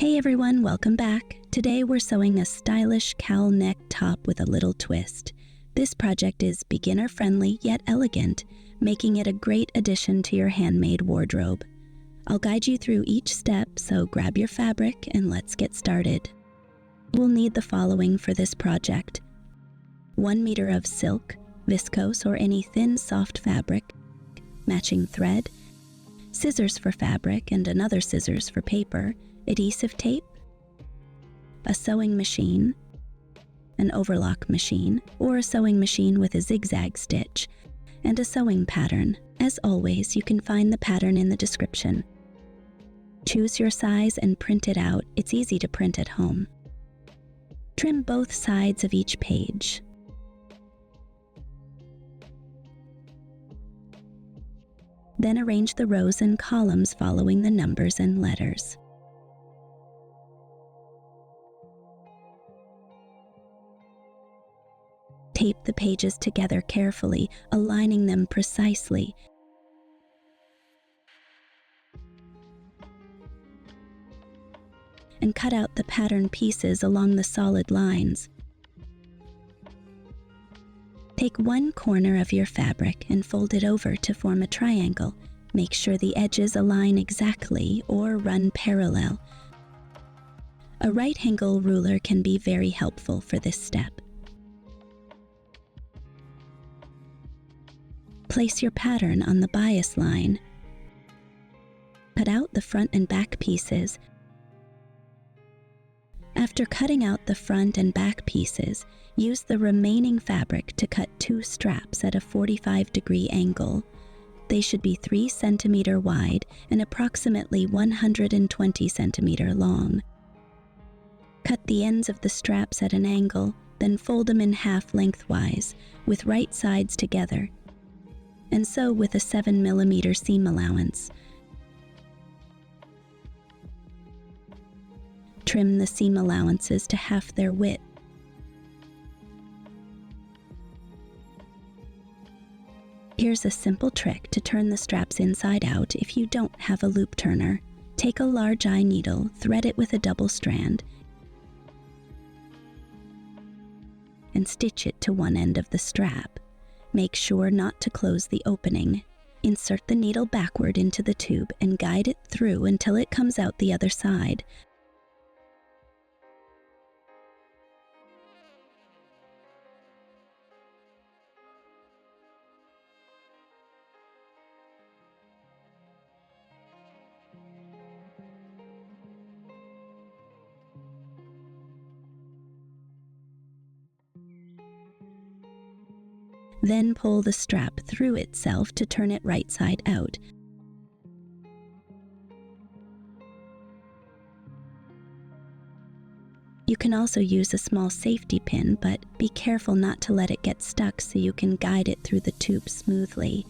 Hey everyone, welcome back. Today we're sewing a stylish cowl neck top with a little twist. This project is beginner-friendly yet elegant, making it a great addition to your handmade wardrobe. I'll guide you through each step, so grab your fabric and let's get started. We'll need the following for this project: 1 meter of silk, viscose or any thin soft fabric, matching thread, scissors for fabric and another scissors for paper, adhesive tape, a sewing machine, an overlock machine or a sewing machine with a zigzag stitch, and a sewing pattern. As always, you can find the pattern in the description. Choose your size and print it out. It's easy to print at home. Trim both sides of each page. Then arrange the rows and columns following the numbers and letters. Tape the pages together carefully, aligning them precisely. And cut out the pattern pieces along the solid lines. Take one corner of your fabric and fold it over to form a triangle. Make sure the edges align exactly or run parallel. A right-angle ruler can be very helpful for this step. Place your pattern on the bias line. Cut out the front and back pieces. After cutting out the front and back pieces, use the remaining fabric to cut 2 straps at a 45-degree angle. They should be 3 centimeter wide and approximately 120 centimeter long. Cut the ends of the straps at an angle, then fold them in half lengthwise, with right sides together, and sew with a 7 millimeter seam allowance. Trim the seam allowances to half their width. Here's a simple trick to turn the straps inside out if you don't have a loop turner. Take a large eye needle, thread it with a double strand, and stitch it to one end of the strap. Make sure not to close the opening. Insert the needle backward into the tube and guide it through until it comes out the other side. Then pull the strap through itself to turn it right side out. You can also use a small safety pin, but be careful not to let it get stuck so you can guide it through the tube smoothly.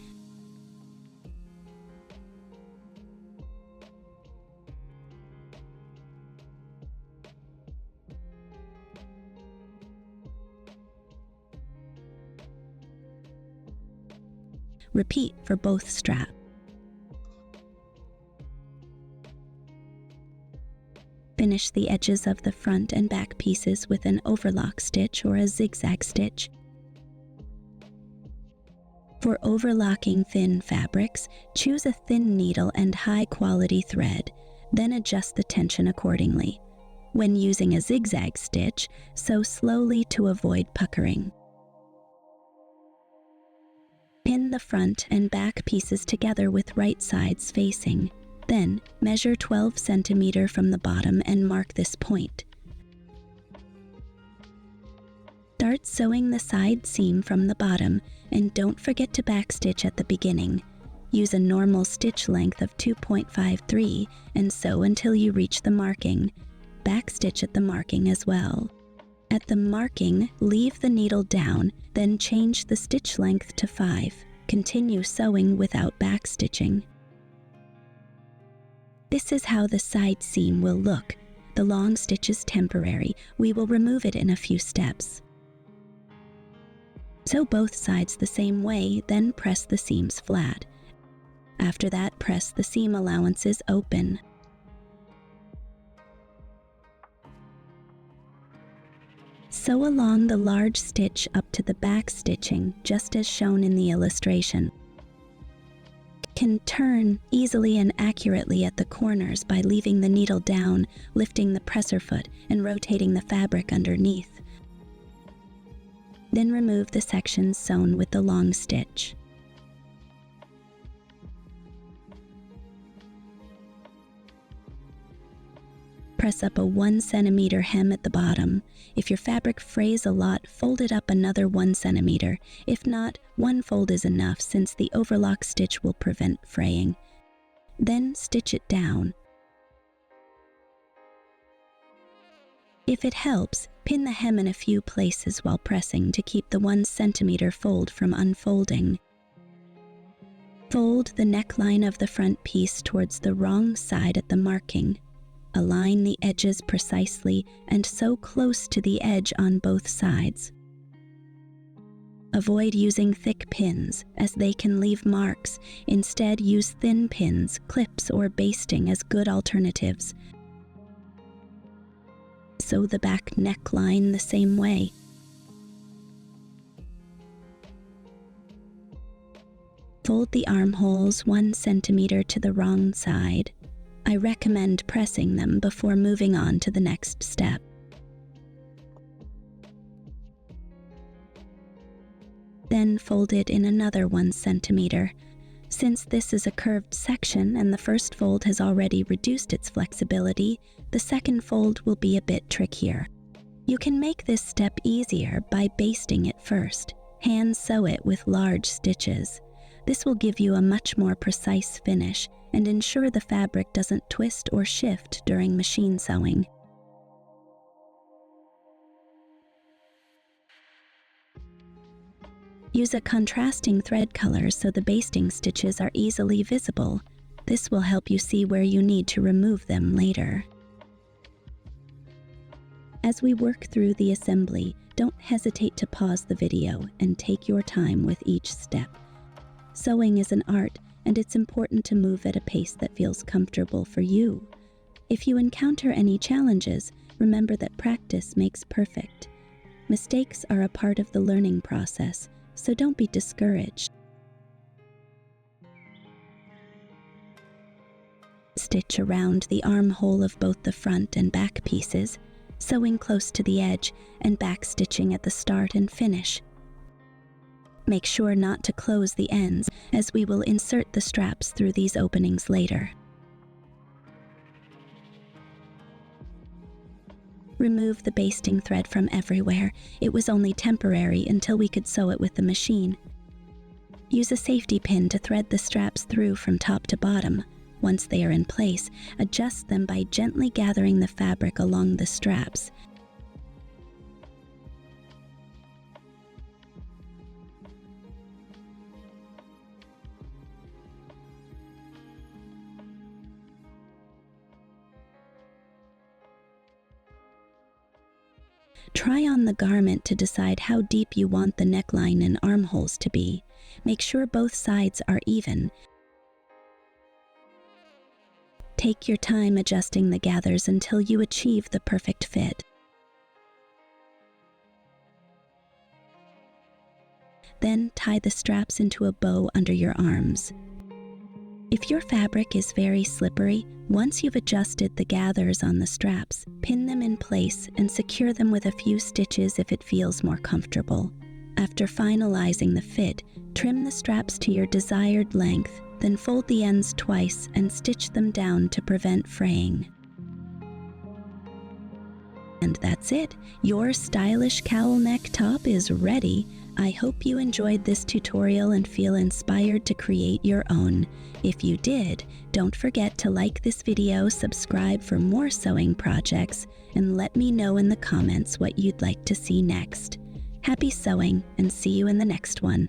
Repeat for both straps. Finish the edges of the front and back pieces with an overlock stitch or a zigzag stitch. For overlocking thin fabrics, choose a thin needle and high-quality thread, then adjust the tension accordingly. When using a zigzag stitch, sew slowly to avoid puckering. Pin the front and back pieces together with right sides facing. Then, measure 12 centimeter from the bottom and mark this point. Start sewing the side seam from the bottom and don't forget to backstitch at the beginning. Use a normal stitch length of 2.53 and sew until you reach the marking. Backstitch at the marking as well. At the marking, leave the needle down, then change the stitch length to 5. Continue sewing without backstitching. This is how the side seam will look. The long stitch is temporary. We will remove it in a few steps. Sew both sides the same way, then press the seams flat. After that, press the seam allowances open. Sew along the large stitch up to the back stitching, just as shown in the illustration. Can turn easily and accurately at the corners by leaving the needle down, lifting the presser foot, and rotating the fabric underneath. Then remove the sections sewn with the long stitch. Press up a 1 centimeter hem at the bottom. If your fabric frays a lot, fold it up another 1 centimeter. If not, one fold is enough since the overlock stitch will prevent fraying. Then stitch it down. If it helps, pin the hem in a few places while pressing to keep the 1 centimeter fold from unfolding. Fold the neckline of the front piece towards the wrong side at the marking. Align the edges precisely and sew close to the edge on both sides. Avoid using thick pins, as they can leave marks. Instead, use thin pins, clips, or basting as good alternatives. Sew the back neckline the same way. Fold the armholes 1 centimeter to the wrong side. I recommend pressing them before moving on to the next step. Then fold it in another 1 centimeter. Since this is a curved section and the first fold has already reduced its flexibility, the second fold will be a bit trickier. You can make this step easier by basting it first. Hand sew it with large stitches. This will give you a much more precise finish and ensure the fabric doesn't twist or shift during machine sewing. Use a contrasting thread color so the basting stitches are easily visible. This will help you see where you need to remove them later. As we work through the assembly, don't hesitate to pause the video and take your time with each step. Sewing is an art, and it's important to move at a pace that feels comfortable for you. If you encounter any challenges, remember that practice makes perfect. Mistakes are a part of the learning process, so don't be discouraged. Stitch around the armhole of both the front and back pieces, sewing close to the edge and back stitching at the start and finish. Make sure not to close the ends, as we will insert the straps through these openings later. Remove the basting thread from everywhere. It was only temporary until we could sew it with the machine. Use a safety pin to thread the straps through from top to bottom. Once they are in place, adjust them by gently gathering the fabric along the straps. Try on the garment to decide how deep you want the neckline and armholes to be. Make sure both sides are even. Take your time adjusting the gathers until you achieve the perfect fit. Then tie the straps into a bow under your arms. If your fabric is very slippery, once you've adjusted the gathers on the straps, pin them in place and secure them with a few stitches if it feels more comfortable. After finalizing the fit, trim the straps to your desired length, then fold the ends twice and stitch them down to prevent fraying. And that's it. Your stylish cowl neck top is ready. I hope you enjoyed this tutorial and feel inspired to create your own. If you did, don't forget to like this video, subscribe for more sewing projects, and let me know in the comments what you'd like to see next. Happy sewing, and see you in the next one.